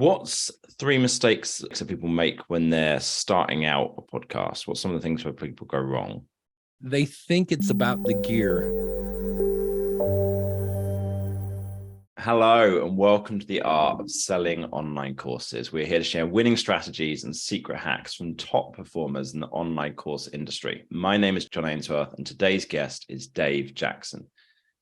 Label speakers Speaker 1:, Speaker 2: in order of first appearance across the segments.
Speaker 1: What's three mistakes that people make when they're starting out a podcast? What's some of the things where people go wrong?
Speaker 2: They think it's about the gear.
Speaker 1: Hello, and welcome to the Art of Selling Online Courses. We're here to share winning strategies and secret hacks from top performers in the online course industry. My name is John Ainsworth, and today's guest is Dave Jackson.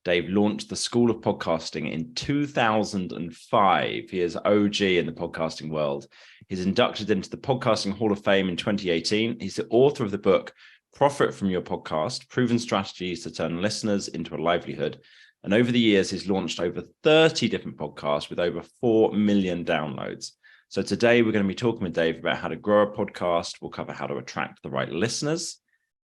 Speaker 1: Dave launched the School of Podcasting in 2005. He is OG in the podcasting world. He's inducted into the Podcasting Hall of Fame in 2018. He's the author of the book, Profit from Your Podcast, Proven Strategies to Turn Listeners into a Livelihood. And over the years, he's launched over 30 different podcasts with over 4 million downloads. So today we're going to be talking with Dave about how to grow a podcast. We'll cover how to attract the right listeners,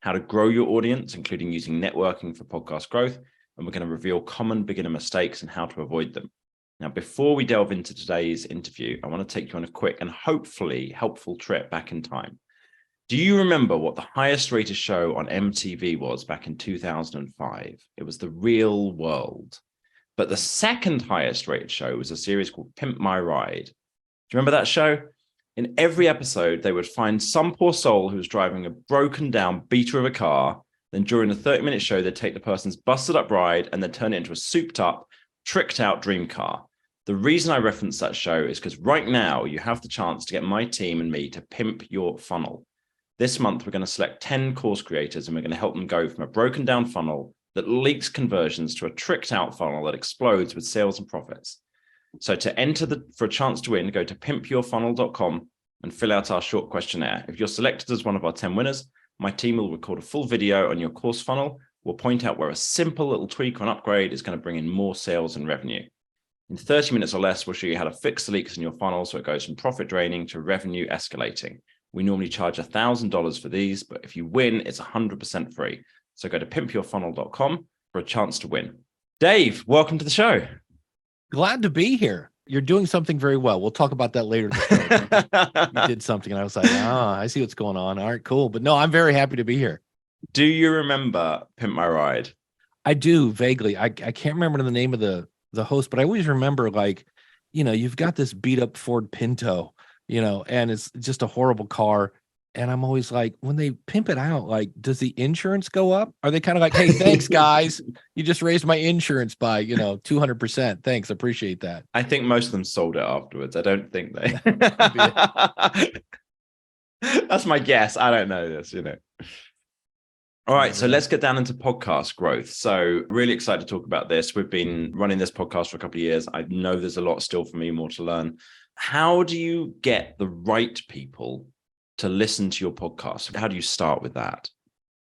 Speaker 1: how to grow your audience, including using networking for podcast growth. And we're going to reveal common beginner mistakes and how to avoid them. Now, before we delve into today's interview, I want to take you on a quick and hopefully helpful trip back in time. Do you remember what the highest rated show on MTV was back in 2005? It was The Real World. But the second highest rated show was a series called Pimp My Ride. Do you remember that show? In every episode, they would find some poor soul who was driving a broken down beater of a car. Then during the 30-minute show, they'd take the person's busted up ride and then turn it into a souped up, tricked out dream car. The reason I reference that show is because right now you have the chance to get my team and me to pimp your funnel. This month, we're going to select 10 course creators and we're going to help them go from a broken down funnel that leaks conversions to a tricked out funnel that explodes with sales and profits. So to enter for a chance to win, go to pimpyourfunnel.com and fill out our short questionnaire. If you're selected as one of our 10 winners, my team will record a full video on your course funnel. We'll point out where a simple little tweak or an upgrade is going to bring in more sales and revenue. In 30 minutes or less, we'll show you how to fix the leaks in your funnel so it goes from profit draining to revenue escalating. We normally charge $1,000 for these, but if you win, it's 100% free. So go to pimpyourfunnel.com for a chance to win. Dave, welcome to the show.
Speaker 2: Glad to be here. You're doing something very well. We'll talk about that later in the show. You did something, and I was like, I see what's going on. All right, cool. But no, I'm very happy to be here.
Speaker 1: Do you remember Pimp My Ride?
Speaker 2: I do, vaguely. I can't remember the name of the host, but I always remember, like, you've got this beat up Ford Pinto, and it's just a horrible car. And I'm always like, when they pimp it out, like, does the insurance go up? Are they kind of like, hey, thanks, guys. You just raised my insurance by, 200%. Thanks. Appreciate that.
Speaker 1: I think most of them sold it afterwards. I don't think they. That's my guess. I don't know this, All right, so let's get down into podcast growth. So really excited to talk about this. We've been running this podcast for a couple of years. I know there's a lot still for me, more to learn. How do you get the right people to listen to your podcast? How do you start with that?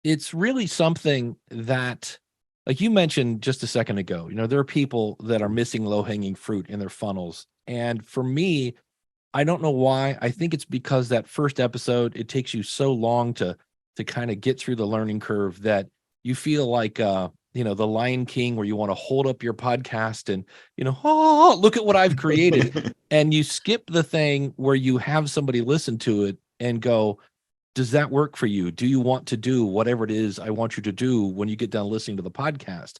Speaker 2: It's really something that, like you mentioned just a second ago, there are people that are missing low-hanging fruit in their funnels. And for me, I don't know why. I think it's because that first episode, it takes you so long to kind of get through the learning curve that you feel like, the Lion King, where you want to hold up your podcast and, look at what I've created. And you skip the thing where you have somebody listen to it and go, does that work for you? Do you want to do whatever it is I want you to do when you get done listening to the podcast?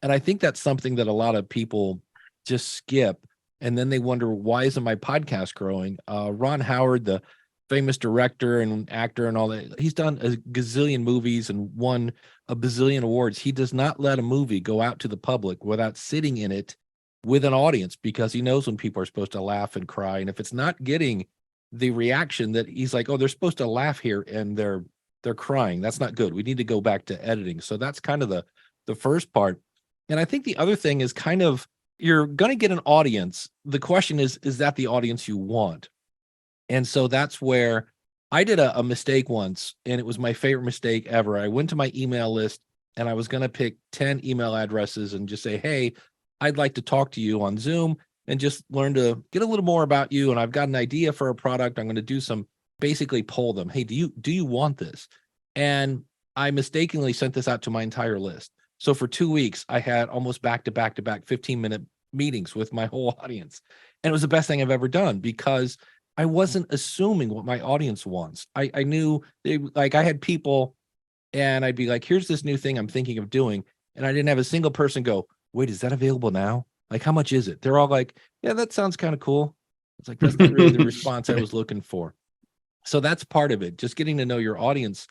Speaker 2: And I think that's something that a lot of people just skip. And then they wonder, why isn't my podcast growing? Ron Howard, the famous director and actor and all that, he's done a gazillion movies and won a bazillion awards. He does not let a movie go out to the public without sitting in it with an audience, because he knows when people are supposed to laugh and cry. And if it's not getting the reaction that he's like, oh, they're supposed to laugh here and they're crying, that's not good. We need to go back to editing. So that's kind of the first part. And I think the other thing is kind of, you're going to get an audience. The question is that the audience you want? And so that's where I did a mistake once, and it was my favorite mistake ever. I went to my email list and I was going to pick 10 email addresses and just say, hey, I'd like to talk to you on Zoom and just learn to get a little more about you. And I've got an idea for a product. I'm going to do basically poll them. Hey, do you want this? And I mistakenly sent this out to my entire list. So for 2 weeks, I had almost back to back 15-minute meetings with my whole audience. And it was the best thing I've ever done, because I wasn't assuming what my audience wants. I knew I had people, and I'd be like, here's this new thing I'm thinking of doing. And I didn't have a single person go, wait, is that available now? Like, how much is it? They're all like, yeah, that sounds kind of cool. It's like, that's not really the response I was looking for. So that's part of it, just getting to know your audience.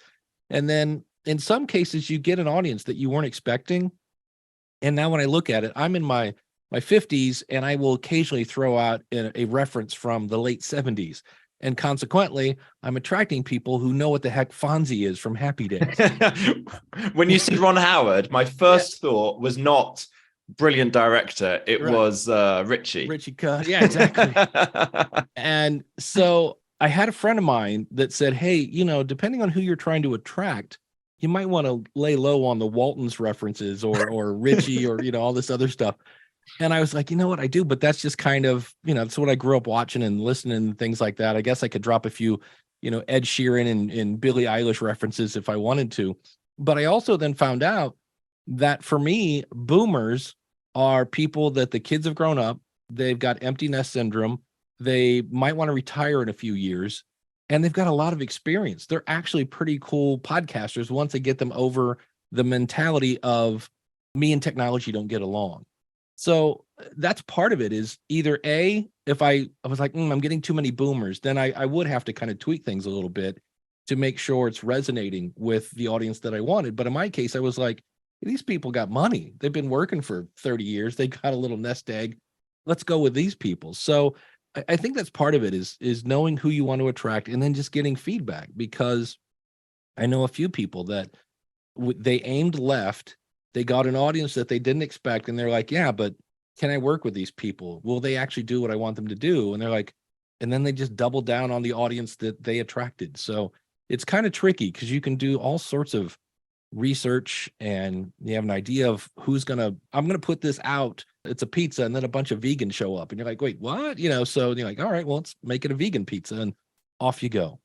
Speaker 2: And then in some cases, you get an audience that you weren't expecting. And now when I look at it, I'm in my 50s, and I will occasionally throw out a reference from the late 70s. And consequently, I'm attracting people who know what the heck Fonzie is from Happy Days.
Speaker 1: When you said Ron Howard, my first thought was not brilliant director. It was Richie.
Speaker 2: Richie, yeah, exactly. And so I had a friend of mine that said, hey, depending on who you're trying to attract, you might want to lay low on the Waltons references or Richie or, all this other stuff. And I was like, you know what, I do, but that's just kind of, that's what I grew up watching and listening and things like that. I guess I could drop a few, Ed Sheeran and Billie Eilish references if I wanted to. But I also then found out that for me, boomers are people that the kids have grown up. They've got empty nest syndrome. They might want to retire in a few years, and they've got a lot of experience. They're actually pretty cool podcasters once they get them over the mentality of me and technology don't get along. So that's part of it, is either A, if I was like, I'm getting too many boomers, then I would have to kind of tweak things a little bit to make sure it's resonating with the audience that I wanted. But in my case, I was like, these people got money. They've been working for 30 years. They got a little nest egg. Let's go with these people. So I think that's part of it, is knowing who you want to attract and then just getting feedback, because I know a few people that they aimed left. They got an audience that they didn't expect. And they're like, yeah, but can I work with these people? Will they actually do what I want them to do? And they're like, and then they just double down on the audience that they attracted. So it's kind of tricky, because you can do all sorts of research and you have an idea of I'm going to put this out. It's a pizza, and then a bunch of vegans show up and you're like, wait, what? So you're like, all right, well, let's make it a vegan pizza, and off you go.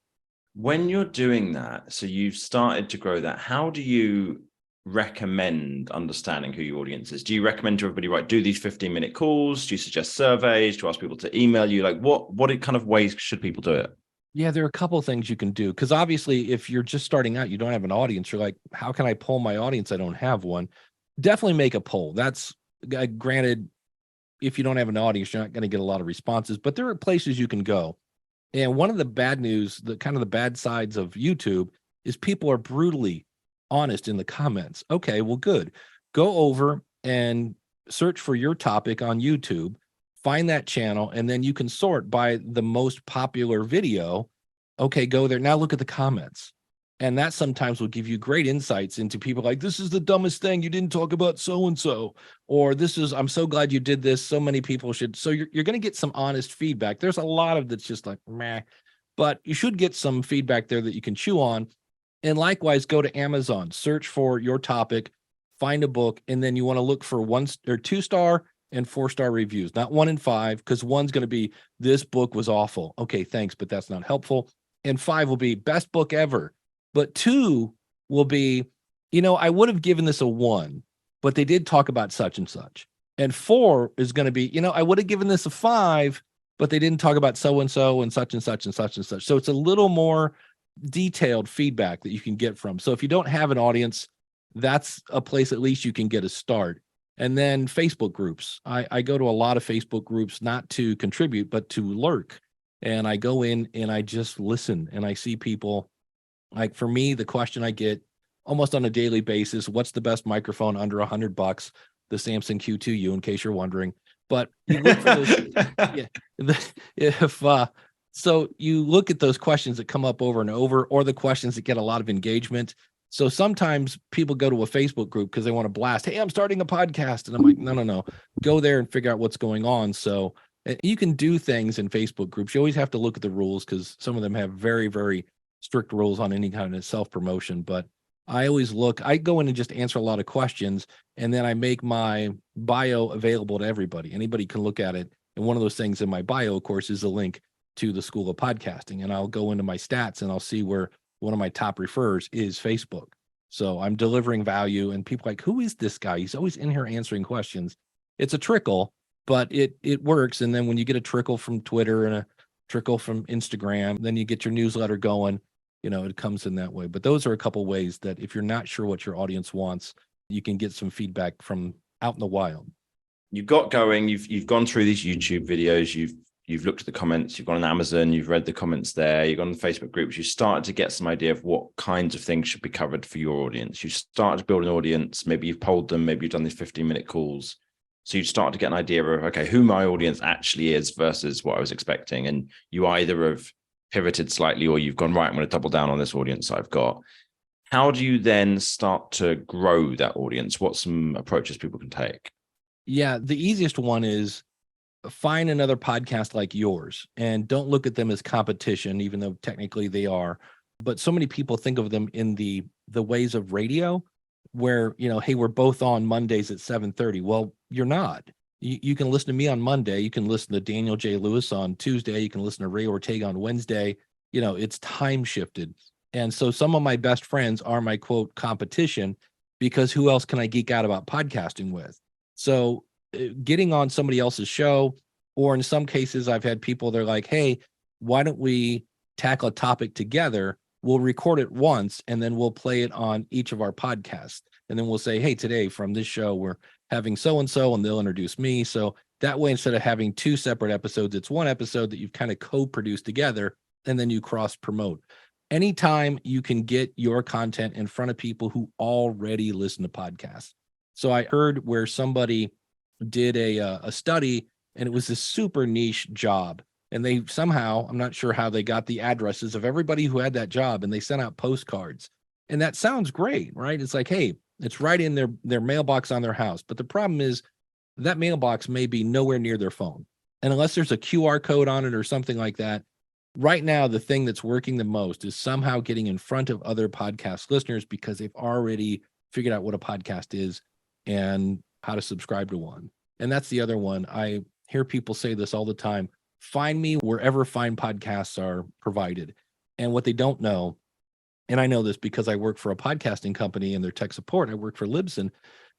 Speaker 1: When you're doing that, so you've started to grow that, how do you recommend understanding who your audience is? Do you recommend to everybody, right, do these 15-minute calls? Do you suggest surveys? Do you ask people to email you? Like what kind of ways should people do it?
Speaker 2: Yeah, there are a couple of things you can do, because obviously if you're just starting out, you don't have an audience. You're like, how can I poll my audience? I don't have one. Definitely make a poll. That's granted, if you don't have an audience, you're not going to get a lot of responses, but there are places you can go. And one of the bad news, the kind of the bad sides of YouTube, is people are brutally honest in the comments. Okay, well, good. Go over and search for your topic on YouTube, find that channel, and then you can sort by the most popular video. Okay, go there. Now look at the comments. And that sometimes will give you great insights into people like, this is the dumbest thing. You didn't talk about so-and-so. Or I'm so glad you did this. So many people should. So you're going to get some honest feedback. There's a lot of that's just like, meh. But you should get some feedback there that you can chew on. And likewise, go to Amazon, search for your topic, find a book, and then you want to look for 1 or 2-star and 4-star reviews, not 1 and 5, because 1's going to be, this book was awful. Okay, thanks, but that's not helpful. And 5 will be best book ever. But 2 will be, I would have given this a 1, but they did talk about such and such. And 4 is going to be, I would have given this a 5, but they didn't talk about so-and-so and such and such and such and such. So it's a little more detailed feedback that you can get from. So if you don't have an audience, that's a place at least you can get a start. And then Facebook groups. I go to a lot of Facebook groups, not to contribute, but to lurk. And I go in and I just listen, and I see people. Like for me, the question I get almost on a daily basis, what's the best microphone under $100? The Samsung Q2U, in case you're wondering. But you look for those. So you look at those questions that come up over and over, or the questions that get a lot of engagement. So sometimes people go to a Facebook group because they want to blast, hey, I'm starting a podcast. And I'm like, no, go there and figure out what's going on. So you can do things in Facebook groups. You always have to look at the rules, because some of them have very, very strict rules on any kind of self-promotion. But I go in and just answer a lot of questions, and then I make my bio available to everybody. Anybody can look at it. And one of those things in my bio, of course, is a link to the School of Podcasting. And I'll go into my stats and I'll see where one of my top referrers is Facebook. So I'm delivering value, and people are like, who is this guy? He's always in here answering questions. It's a trickle, but it works. And then when you get a trickle from Twitter and a trickle from Instagram, then you get your newsletter going. It comes in that way. But those are a couple ways that if you're not sure what your audience wants, you can get some feedback from out in the wild.
Speaker 1: You got going, you've gone through these YouTube videos, you've you've looked at the comments, you've gone on Amazon, you've read the comments there, you've gone on Facebook groups, you started to get some idea of what kinds of things should be covered for your audience. You started to build an audience. Maybe you've polled them, maybe you've done these 15-minute calls. So you start to get an idea of, okay, who my audience actually is versus what I was expecting. And you either have pivoted slightly or you've gone, right, I'm going to double down on this audience I've got. How do you then start to grow that audience? What some approaches people can take?
Speaker 2: Yeah, the easiest one is find another podcast like yours and don't look at them as competition, even though technically they are. But so many people think of them in the ways of radio where, hey, we're both on Mondays at 7:30. Well, you're not. You can listen to me on Monday. You can listen to Daniel J. Lewis on Tuesday. You can listen to Ray Ortega on Wednesday. It's time shifted. And so some of my best friends are my quote competition because who else can I geek out about podcasting with? So getting on somebody else's show, or in some cases, I've had people, they're like, hey, why don't we tackle a topic together? We'll record it once and then we'll play it on each of our podcasts. And then we'll say, hey, today from this show, we're having so-and-so, and they'll introduce me. So that way, instead of having two separate episodes, it's one episode that you've kind of co-produced together and then you cross promote. Anytime you can get your content in front of people who already listen to podcasts. So I heard where somebody did a study and it was this super niche job. And they somehow, I'm not sure how they got the addresses of everybody who had that job, and they sent out postcards. And that sounds great, right? It's like, hey, it's right in their mailbox on their house. But the problem is that mailbox may be nowhere near their phone. And unless there's a QR code on it or something like that, right now, the thing that's working the most is somehow getting in front of other podcast listeners because they've already figured out what a podcast is and how to subscribe to one. And that's the other one. I hear people say this all the time. Find me wherever fine podcasts are provided. And what they don't know, and I know this because I work for a podcasting company and their tech support, I work for Libsyn,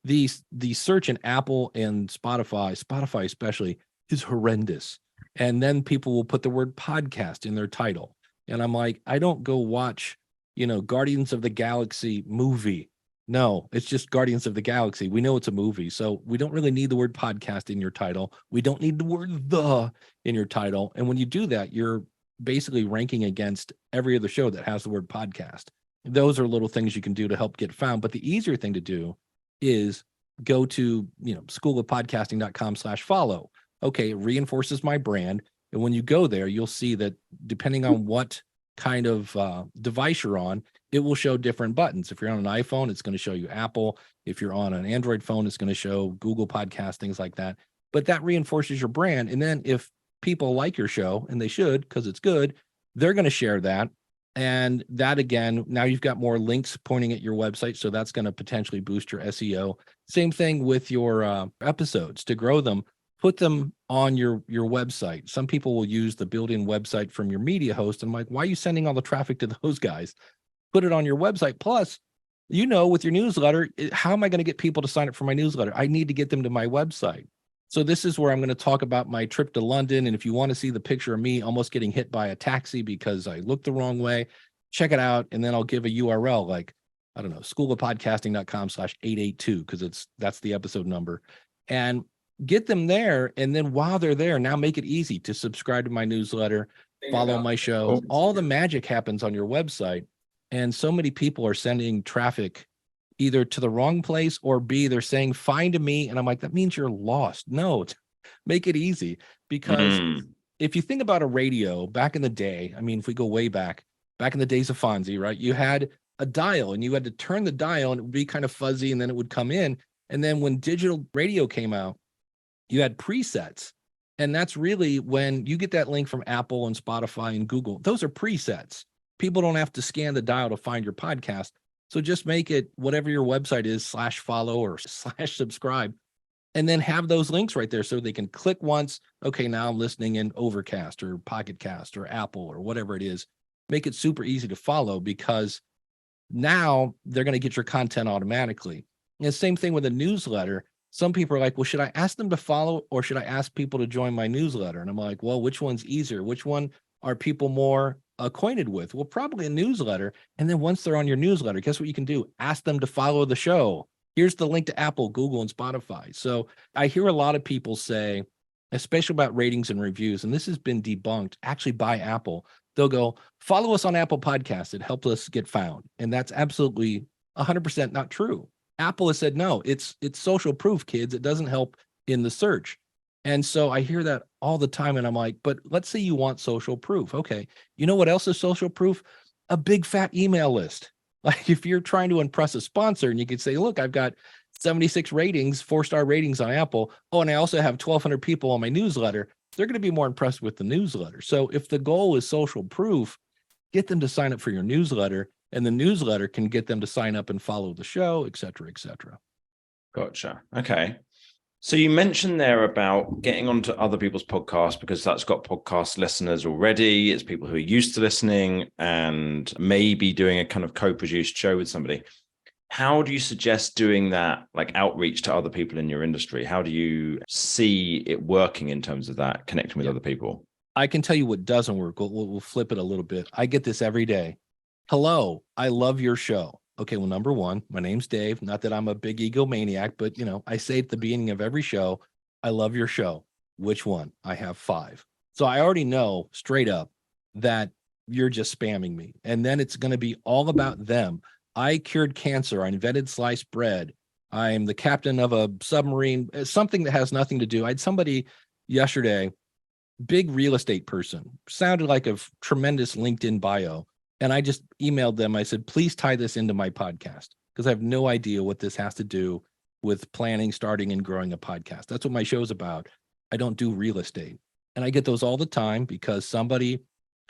Speaker 2: the search in Apple and Spotify especially, is horrendous. And then people will put the word podcast in their title. And I'm like, I don't go watch, Guardians of the Galaxy movie. No, it's just Guardians of the Galaxy. We know it's a movie. So we don't really need the word podcast in your title. We don't need the word the in your title. And when you do that, you're basically ranking against every other show that has the word podcast. Those are little things you can do to help get found. But the easier thing to do is go to, schoolofpodcasting.com/follow. Okay, it reinforces my brand. And when you go there, you'll see that depending on what kind of device you're on, it will show different buttons. If you're on an iPhone, it's going to show you Apple. If you're on an Android phone, it's going to show Google Podcast, things like that. But that reinforces your brand. And then if people like your show, and they should because it's good, they're going to share that. And that, again, now you've got more links pointing at your website. So that's going to potentially boost your SEO. Same thing with your episodes. To grow them, put them on your website. Some people will use the built-in website from your media host. I'm like, why are you sending all the traffic to those guys? Put it on your website. Plus, with your newsletter, how am I going to get people to sign up for my newsletter? I need to get them to my website. So this is where I'm going to talk about my trip to London. And if you want to see the picture of me almost getting hit by a taxi because I looked the wrong way, check it out. And then I'll give a URL like, I don't know, schoolofpodcasting.com/882, because that's the episode number. And get them there. And then while they're there, now make it easy to subscribe to my newsletter, follow my show. All the magic happens on your website. And so many people are sending traffic either to the wrong place, or B, they're saying, find me. And I'm like, that means you're lost. No, make it easy. Because if you think about a radio back in the day, I mean, if we go way back in the days of Fonzie, right? You had a dial and you had to turn the dial and it would be kind of fuzzy and then it would come in. And then when digital radio came out, you had presets. And that's really when you get that link from Apple and Spotify and Google. Those are presets. People don't have to scan the dial to find your podcast. So just make it whatever your website is, /follow or /subscribe, and then have those links right there so they can click once. Okay, now I'm listening in Overcast or Pocket Cast or Apple or whatever it is. Make it super easy to follow because now they're going to get your content automatically. And the same thing with a newsletter. Some people are like, well, should I ask them to follow or should I ask people to join my newsletter? And I'm like, well, which one's easier? Which one are people more acquainted with? Well, probably a newsletter. And then once they're on your newsletter, guess what you can do? Ask them to follow the show. Here's the link to Apple, Google, and Spotify. So I hear a lot of people say, especially about ratings and reviews. And this has been debunked actually by Apple. They'll go, follow us on Apple Podcasts. It helped us get found. And that's absolutely 100% not true. Apple has said, no, it's social proof, kids. It doesn't help in the search. And so I hear that all the time. And I'm like, but let's say you want social proof. Okay. You know what else is social proof? A big fat email list. Like if you're trying to impress a sponsor and you could say, look, I've got 76 ratings, 4-star ratings on Apple. Oh, and I also have 1,200 people on my newsletter. They're going to be more impressed with the newsletter. So if the goal is social proof, get them to sign up for your newsletter, and the newsletter can get them to sign up and follow the show, et cetera, et cetera.
Speaker 1: Gotcha. Okay. So you mentioned there about getting onto other people's podcasts because that's got podcast listeners already. It's people who are used to listening and maybe doing a kind of co-produced show with somebody. How do you suggest doing that, like outreach to other people in your industry? How do you see it working in terms of that, connecting with other people?
Speaker 2: I can tell you what doesn't work. We'll flip it a little bit. I get this every day. Hello, I love your show. Okay, well, number one, my name's Dave. Not that I'm a big egomaniac, but I say at the beginning of every show, I love your show. Which one? I have 5. So I already know straight up that you're just spamming me. And then it's going to be all about them. I cured cancer. I invented sliced bread. I'm the captain of a submarine, something that has nothing to do. I had somebody yesterday, big real estate person, sounded like a tremendous LinkedIn bio. And I just emailed them. I said, please tie this into my podcast because I have no idea what this has to do with planning, starting, and growing a podcast. That's what my show's about. I don't do real estate. And I get those all the time because somebody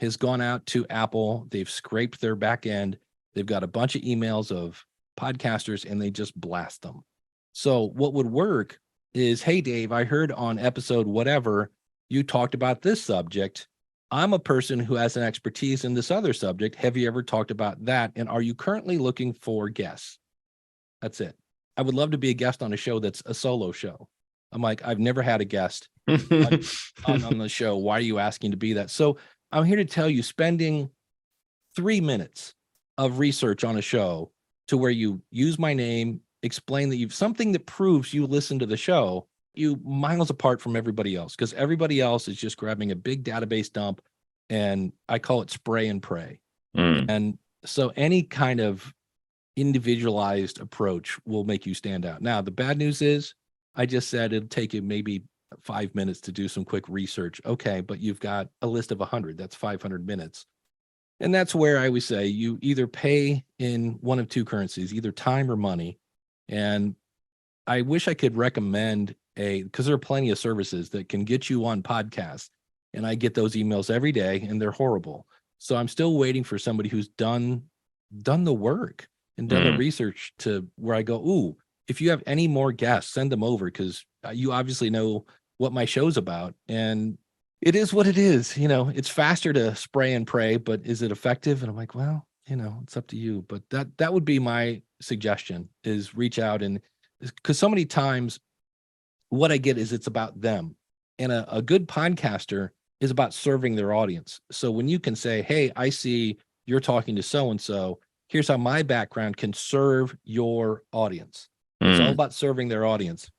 Speaker 2: has gone out to Apple. They've scraped their back end. They've got a bunch of emails of podcasters and they just blast them. So what would work is, hey, Dave, I heard on episode whatever, you talked about this subject. I'm a person who has an expertise in this other subject. Have you ever talked about that? And are you currently looking for guests? That's it. I would love to be a guest on a show that's a solo show. I'm like, I've never had a guest on the show. Why are you asking to be that? So I'm here to tell you, spending 3 minutes of research on a show to where you use my name, explain that you've something that proves you listen to the show, you miles apart from everybody else, because everybody else is just grabbing a big database dump, and I call it spray and pray. And so any kind of individualized approach will make you stand out. Now, the bad news is I just said it'll take you maybe 5 minutes to do some quick research. Okay, but you've got a list of 100. That's 500 minutes. And that's where I always say you either pay in one of two currencies, either time or money. And I wish I could recommend because there are plenty of services that can get you on podcasts. And I get those emails every day and they're horrible. So I'm still waiting for somebody who's done the work and done the research to where I go, ooh, if you have any more guests, send them over because you obviously know what my show's about. And it is what it is. It's faster to spray and pray, but is it effective? And I'm like, well, it's up to you. But that would be my suggestion is reach out. And because so many times what I get is it's about them. And a good podcaster is about serving their audience. So when you can say, hey, I see you're talking to so-and-so, here's how my background can serve your audience. It's all about serving their audience.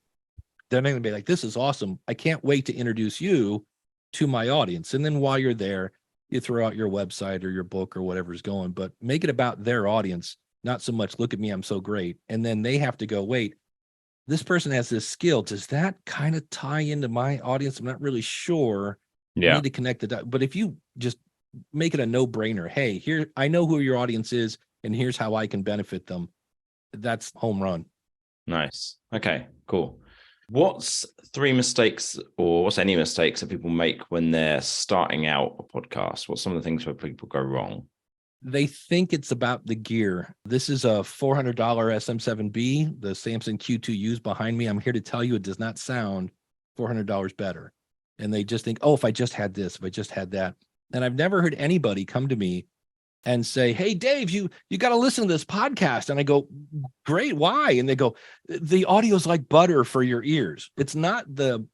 Speaker 2: They're not going to be like, this is awesome. I can't wait to introduce you to my audience. And then while you're there, you throw out your website or your book or whatever's going, but make it about their audience, not so much, look at me, I'm so great. And then they have to go, wait, this person has this skill. Does that kind of tie into my audience? I'm not really sure. You need to connect the dots. But if you just make it a no-brainer, hey, here, I know who your audience is, and here's how I can benefit them. That's home run.
Speaker 1: Nice. Okay, cool. What's 3 mistakes or what's any mistakes that people make when they're starting out a podcast? What's some of the things where people go wrong?
Speaker 2: They think it's about the gear. This is a $400 SM7B, the Samsung Q2U's behind me. I'm here to tell you it does not sound $400 better. And they just think, oh, if I just had this, if I just had that. And I've never heard anybody come to me and say, hey, Dave, you got to listen to this podcast. And I go, great, why? And they go, the audio's like butter for your ears. It's not the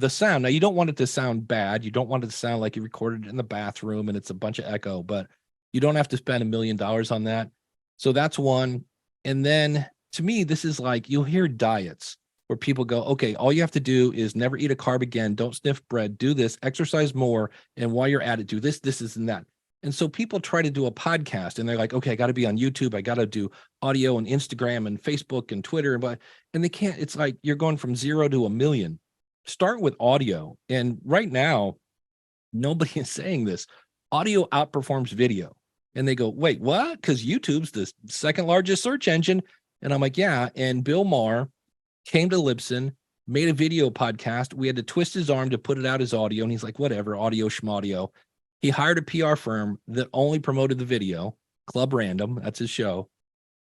Speaker 2: sound. Now, you don't want it to sound bad. You don't want it to sound like you recorded it in the bathroom and it's a bunch of echo, but you don't have to spend $1 million on that. So that's one. And then to me, this is like, you'll hear diets. where people go, okay, all you have to do is never eat a carb again. Don't sniff bread, do this, exercise more. And while you're at it, do this, this, and that. And so people try to do a podcast and they're like, okay, I got to be on YouTube. I got to do audio and Instagram and Facebook and Twitter. And they can't, it's like you're going from 0 to 1,000,000. Start with audio. And right now, nobody is saying this. Audio outperforms video. And they go, wait, what? Because YouTube's the second largest search engine. And I'm like, yeah. And Bill Maher came to Libsyn, made a video podcast. We had to twist his arm to put it out as audio. And he's like, whatever, audio schmaudio. He hired a PR firm that only promoted the video, Club Random, that's his show.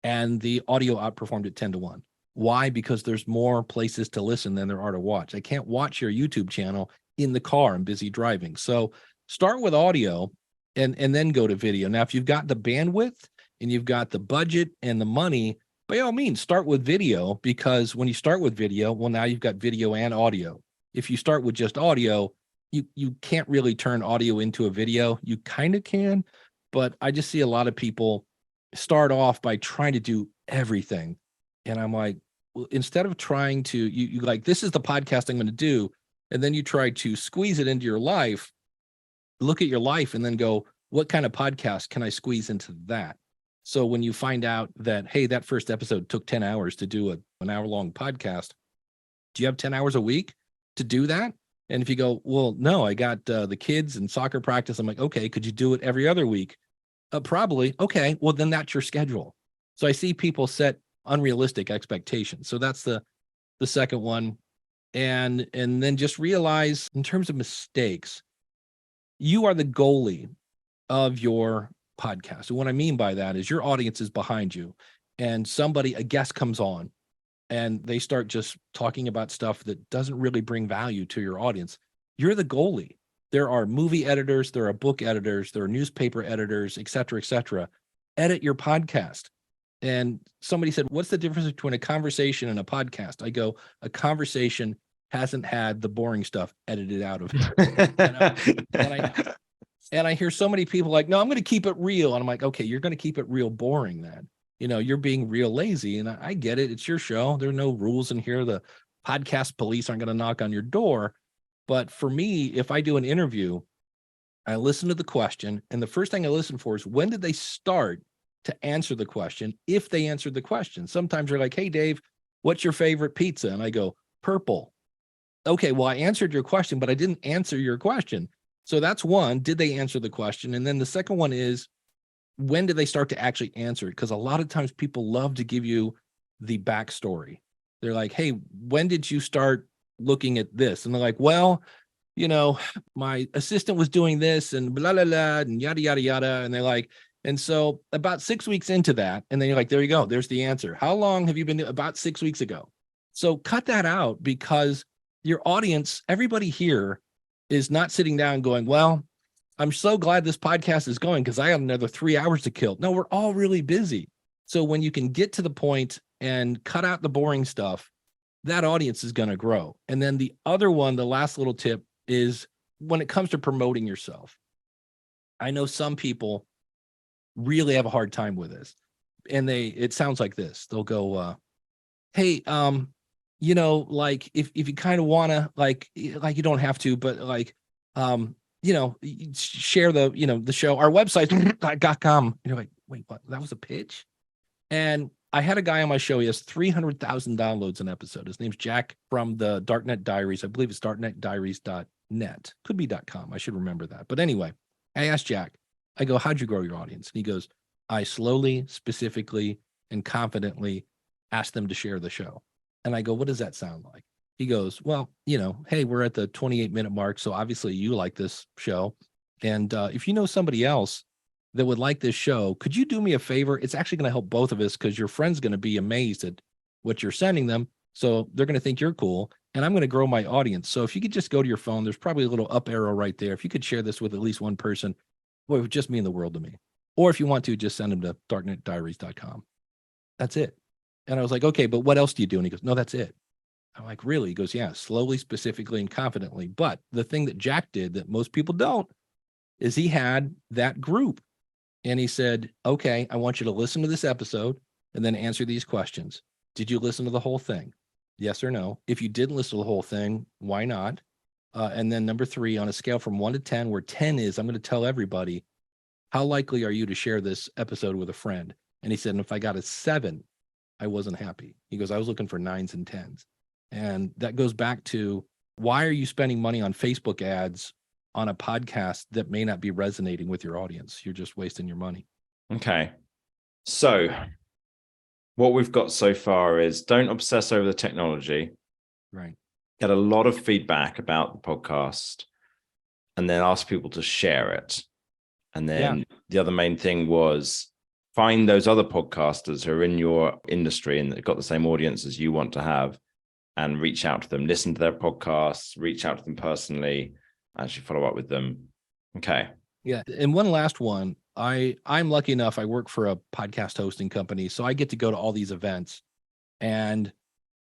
Speaker 2: And the audio outperformed it 10-1. Why? Because there's more places to listen than there are to watch. I can't watch your YouTube channel in the car. I'm busy driving. So start with audio and then go to video. Now, if you've got the bandwidth and you've got the budget and the money, by all means, start with video, because when you start with video, well, now you've got video and audio. If you start with just audio, you can't really turn audio into a video. You kind of can, but I just see a lot of people start off by trying to do everything. And I'm like, well, instead of trying to, you like, this is the podcast I'm going to do. And then you try to squeeze it into your life, look at your life and then go, what kind of podcast can I squeeze into that? So when you find out that, hey, that first episode took 10 hours to do an hour-long podcast, do you have 10 hours a week to do that? And if you go, well, no, I got the kids and soccer practice. I'm like, okay, could you do it every other week? Probably. Okay, well, then that's your schedule. So I see people set unrealistic expectations. So that's the second one. And then just realize, in terms of mistakes, you are the goalie of your podcast. And what I mean by that is your audience is behind you, and a guest comes on and they start just talking about stuff that doesn't really bring value to your audience. You're the goalie. There are movie editors, there are book editors, there are newspaper editors, et cetera, et cetera. Edit your podcast. And somebody said, what's the difference between a conversation and a podcast? I go, a conversation hasn't had the boring stuff edited out of it. And I hear so many people like, no, I'm going to keep it real. And I'm like, okay, you're going to keep it real boring then. You're being real lazy. And I get it. It's your show. There are no rules in here. The podcast police aren't going to knock on your door. But for me, if I do an interview, I listen to the question. And the first thing I listen for is, when did they start to answer the question? If they answered the question. Sometimes they're like, hey, Dave, what's your favorite pizza? And I go, purple. Okay, well, I answered your question, but I didn't answer your question. So that's one. Did they answer the question? And then the second one is, when did they start to actually answer it? Because a lot of times people love to give you the backstory. They're like, hey, when did you start looking at this? And they're like, well, my assistant was doing this and blah, blah, blah, and yada, yada, yada. And they're like, and so about 6 weeks into that, and then you're like, there you go. There's the answer. How long have you been? About 6 weeks ago. So cut that out, because your audience, everybody here, is not sitting down going, well, I'm so glad this podcast is going because I have another 3 hours to kill. No, we're all really busy. So when you can get to the point and cut out the boring stuff, that audience is going to grow. And then the other one, the last little tip, is when it comes to promoting yourself. I know some people really have a hard time with this. And it sounds like this. They'll go, hey, like if you kind of want to, like you don't have to, but like, share the show, our website.com. You're like, wait, what? That was a pitch? And I had a guy on my show. He has 300,000 downloads an episode. His name's Jack from the Darknet Diaries. I believe it's darknetdiaries.net. Could be .com. I should remember that. But anyway, I asked Jack, I go, how'd you grow your audience? And he goes, I slowly, specifically, and confidently asked them to share the show. And I go, what does that sound like? He goes, well, hey, we're at the 28-minute mark. So obviously you like this show. And if you know somebody else that would like this show, could you do me a favor? It's actually going to help both of us, because your friend's going to be amazed at what you're sending them. So they're going to think you're cool. And I'm going to grow my audience. So if you could just go to your phone, there's probably a little up arrow right there. If you could share this with at least one person, boy, it would just mean the world to me. Or if you want to, just send them to darknetdiaries.com. That's it. And I was like, okay, but what else do you do? And he goes, no, that's it. I'm like, really? He goes, yeah, slowly, specifically, and confidently. But the thing that Jack did that most people don't is he had that group. And he said, okay, I want you to listen to this episode and then answer these questions. Did you listen to the whole thing? Yes or no? If you didn't listen to the whole thing, why not? And then number 3, on a scale from 1 to 10, where 10 is, I'm going to tell everybody, how likely are you to share this episode with a friend? And he said, and if I got a 7, I wasn't happy. He goes, I was looking for 9s and 10s. And that goes back to, why are you spending money on Facebook ads on a podcast that may not be resonating with your audience? You're just wasting your money.
Speaker 1: Okay. So what we've got so far is, don't obsess over the technology.
Speaker 2: Right.
Speaker 1: Get a lot of feedback about the podcast and then ask people to share it. And then the other main thing was, find those other podcasters who are in your industry and that got the same audience as you want to have, and reach out to them, listen to their podcasts, reach out to them personally, actually follow up with them. Okay.
Speaker 2: Yeah. And one last one. I'm lucky enough, I work for a podcast hosting company, so I get to go to all these events. And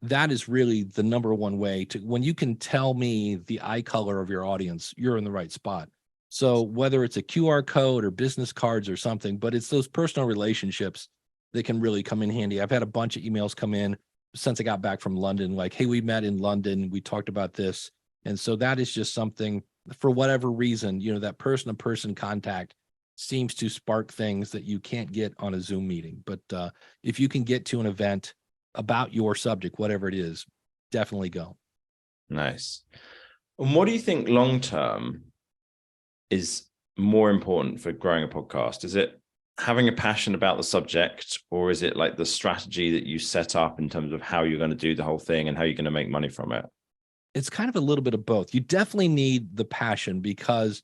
Speaker 2: that is really the number one way to, when you can tell me the eye color of your audience, you're in the right spot. So whether it's a QR code or business cards or something, but it's those personal relationships that can really come in handy. I've had a bunch of emails come in since I got back from London, like, hey, we met in London, we talked about this. And so that is just something, for whatever reason, that person-to-person contact seems to spark things that you can't get on a Zoom meeting. But if you can get to an event about your subject, whatever it is, definitely go.
Speaker 1: Nice. And what do you think long-term is more important for growing a podcast? Is it having a passion about the subject, or is it like the strategy that you set up in terms of how you're going to do the whole thing and how you're going to make money from it?
Speaker 2: It's kind of a little bit of both. You definitely need the passion, because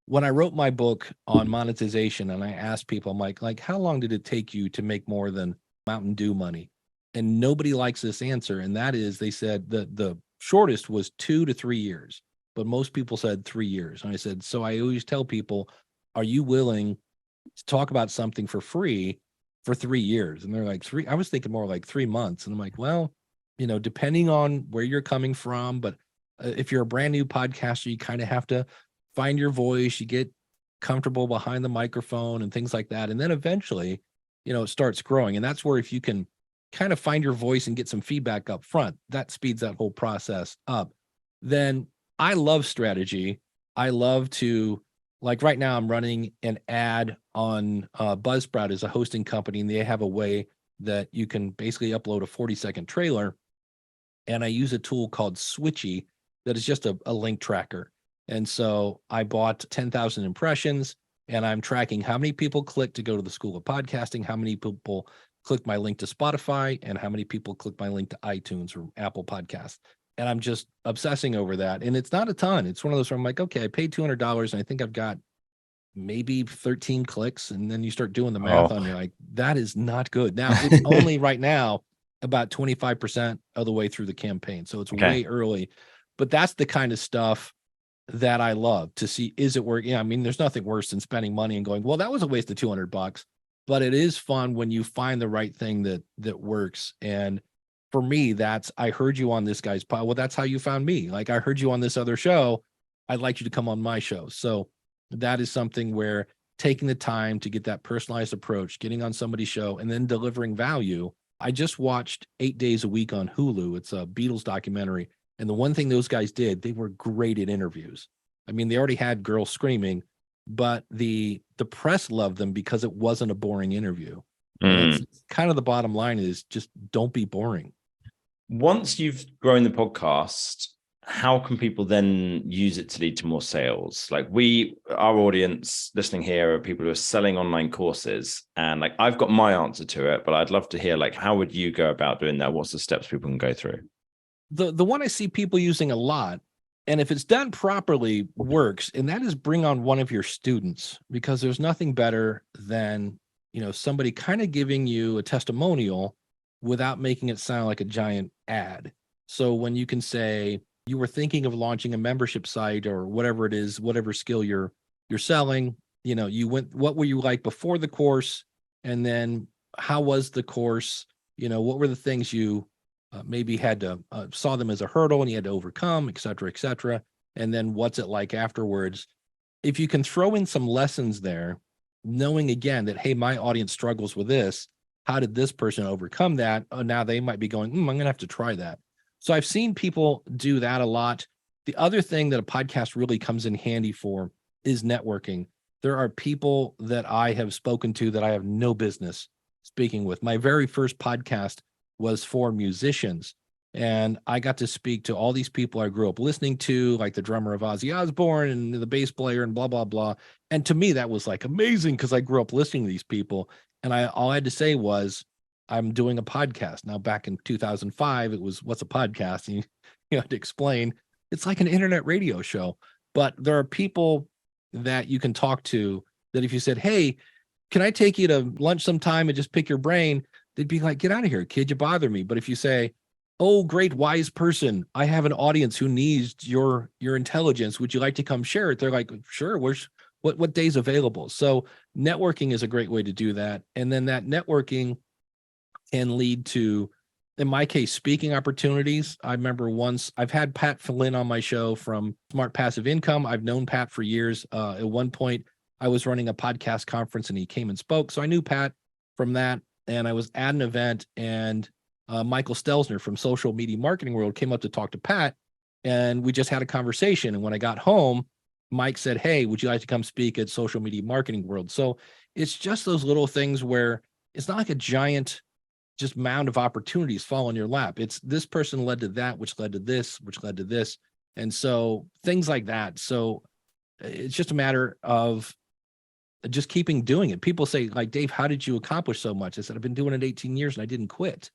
Speaker 2: when I wrote my book on monetization and I asked people, I'm like, how long did it take you to make more than Mountain Dew money? And nobody likes this answer. And that is, they said the shortest was 2 to 3 years, but most people said 3 years. And I said, so I always tell people, are you willing to talk about something for free for 3 years? And they're like, 3. I was thinking more like 3 months. And I'm like, well, depending on where you're coming from, but if you're a brand new podcaster, you kind of have to find your voice, you get comfortable behind the microphone and things like that. And then eventually, it starts growing. And that's where, if you can kind of find your voice and get some feedback up front, that speeds that whole process up. Then I love strategy. I love to, like, right now I'm running an ad on Buzzsprout as a hosting company, and they have a way that you can basically upload a 40-second trailer. And I use a tool called Switchy that is just a link tracker. And so I bought 10,000 impressions, and I'm tracking how many people click to go to the School of Podcasting, how many people click my link to Spotify, and how many people click my link to iTunes or Apple Podcasts. And I'm just obsessing over that. And it's not a ton. It's one of those where I'm like, okay, I paid $200 and I think I've got maybe 13 clicks. And then you start doing the math on, you're like, that is not good. Now it's only right now about 25% of the way through the campaign. So it's way early, but that's the kind of stuff that I love to see. Is it working? I mean, there's nothing worse than spending money and going, well, that was a waste of $200, but it is fun when you find the right thing that works. And for me, that's, I heard you on this guy's pod. Well, that's how you found me. Like, I heard you on this other show. I'd like you to come on my show. So that is something where taking the time to get that personalized approach, getting on somebody's show, and then delivering value. I just watched 8 Days a Week on Hulu. It's a Beatles documentary. And the one thing those guys did, they were great at interviews. I mean, they already had girls screaming, but the press loved them because it wasn't a boring interview. And it's kind of the bottom line is, just don't be boring.
Speaker 1: Once you've grown the podcast, how can people then use it to lead to more sales? Like, our audience listening here are people who are selling online courses, and like, I've got my answer to it, but I'd love to hear, like, how would you go about doing that? What's the steps people can go through?
Speaker 2: The one I see people using a lot, and if it's done properly, works, and that is bring on one of your students, because there's nothing better than, somebody kind of giving you a testimonial without making it sound like a giant ad. So when you can say, you were thinking of launching a membership site or whatever it is, whatever skill you're selling, you went, what were you like before the course? And then how was the course? What were the things you maybe had to saw them as a hurdle and you had to overcome, et cetera, et cetera. And then what's it like afterwards? If you can throw in some lessons there, knowing again that, hey, my audience struggles with this. How did this person overcome that? Oh, now they might be going, I'm going to have to try that. So I've seen people do that a lot. The other thing that a podcast really comes in handy for is networking. There are people that I have spoken to that I have no business speaking with. My very first podcast was for musicians, and I got to speak to all these people I grew up listening to, like the drummer of Ozzy Osbourne and the bass player and blah, blah, blah. And to me, that was like amazing because I grew up listening to these people. And all I had to say was, I'm doing a podcast. Now, back in 2005, it was, what's a podcast? And you had to explain, it's like an internet radio show. But there are people that you can talk to that if you said, hey, can I take you to lunch sometime and just pick your brain? They'd be like, get out of here, kid, you bother me. But if you say, oh, great, wise person, I have an audience who needs your intelligence. Would you like to come share it? They're like, sure, what day's available? So networking is a great way to do that. And then that networking can lead to, in my case, speaking opportunities. I remember once I've had Pat Flynn on my show from Smart Passive Income. I've known Pat for years. At one point, I was running a podcast conference and he came and spoke. So I knew Pat from that. And I was at an event and Michael Stelzner from Social Media Marketing World came up to talk to Pat. And we just had a conversation. And when I got home, Mike said, hey, would you like to come speak at Social Media Marketing World? So it's just those little things where it's not like a giant just mound of opportunities fall in your lap. It's this person led to that, which led to this, which led to this. And so things like that. So it's just a matter of just keeping doing it. People say, like, Dave, how did you accomplish so much? I said, I've been doing it 18 years and I didn't quit.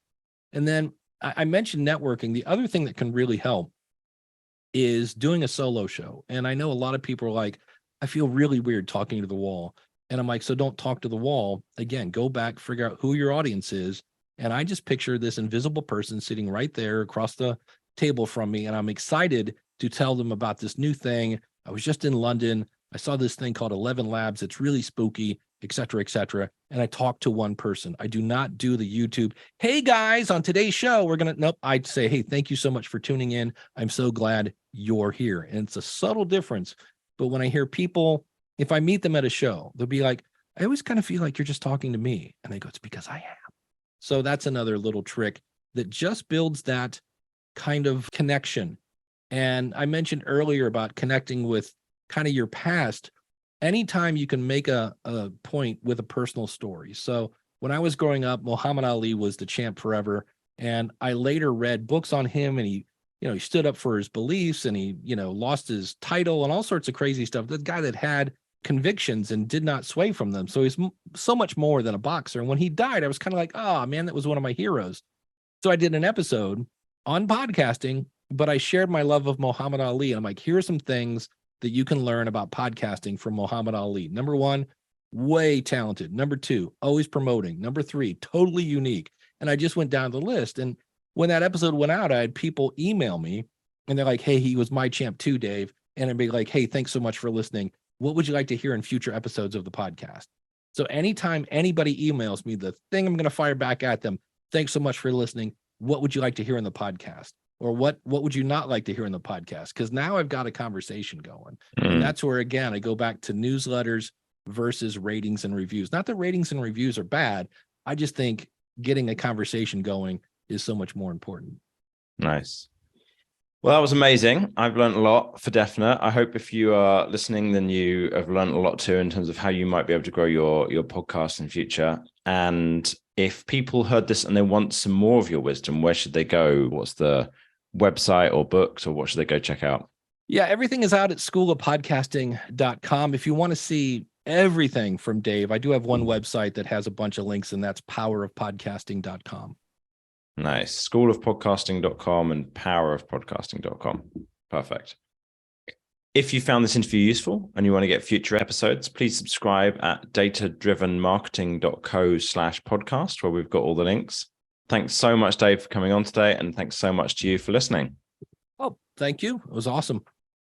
Speaker 2: And then I mentioned networking. The other thing that can really help is doing a solo show. And I know a lot of people are like, I feel really weird talking to the wall. And I'm like, so don't talk to the wall. Again, go back, figure out who your audience is. And I just picture this invisible person sitting right there across the table from me. And I'm excited to tell them about this new thing. I was just in London. I saw this thing called 11 Labs. It's really spooky, et cetera, et cetera. And I talked to one person. I do not do the YouTube, hey guys, on today's show, nope. I'd say, hey, thank you so much for tuning in. I'm so glad you're here. And it's a subtle difference. But when I hear people, if I meet them at a show, they'll be like, I always kind of feel like you're just talking to me. And I go, it's because I am. So that's another little trick that just builds that kind of connection. And I mentioned earlier about connecting with kind of your past. Anytime you can make a point with a personal story. So when I was growing up, Muhammad Ali was the champ forever. And I later read books on him and he stood up for his beliefs and he, lost his title and all sorts of crazy stuff. The guy that had convictions and did not sway from them. So he's so much more than a boxer. And when he died, I was kind of like, oh man, that was one of my heroes. So I did an episode on podcasting, but I shared my love of Muhammad Ali. And I'm like, here are some things that you can learn about podcasting from Muhammad Ali. Number one, way talented. Number two, always promoting. Number three, totally unique. And I just went down the list. And when that episode went out, I had people email me and they're like, hey, he was my champ too, Dave. And I'd be like, hey, thanks so much for listening. What would you like to hear in future episodes of the podcast? So anytime anybody emails me, the thing I'm going to fire back at them, thanks so much for listening. What would you like to hear in the podcast? Or what would you not like to hear in the podcast? Because now I've got a conversation going. And that's where, again, I go back to newsletters versus ratings and reviews. Not that ratings and reviews are bad. I just think getting a conversation going is so much more important.
Speaker 1: Nice. Well, that was amazing. I've learned a lot for definite. I hope if you are listening, then you have learned a lot too in terms of how you might be able to grow your podcast in future. And if people heard this and they want some more of your wisdom, where should they go? What's the website or books, or what should they go check out?
Speaker 2: Yeah, everything is out at schoolofpodcasting.com. If you want to see everything from Dave, I do have one website that has a bunch of links, and that's powerofpodcasting.com.
Speaker 1: Nice. Schoolofpodcasting.com and powerofpodcasting.com. Perfect. If you found this interview useful and you want to get future episodes, please subscribe at datadrivenmarketing.co/podcast, where we've got all the links. Thanks so much, Dave, for coming on today. And thanks so much to you for listening.
Speaker 2: Oh, thank you. It was awesome.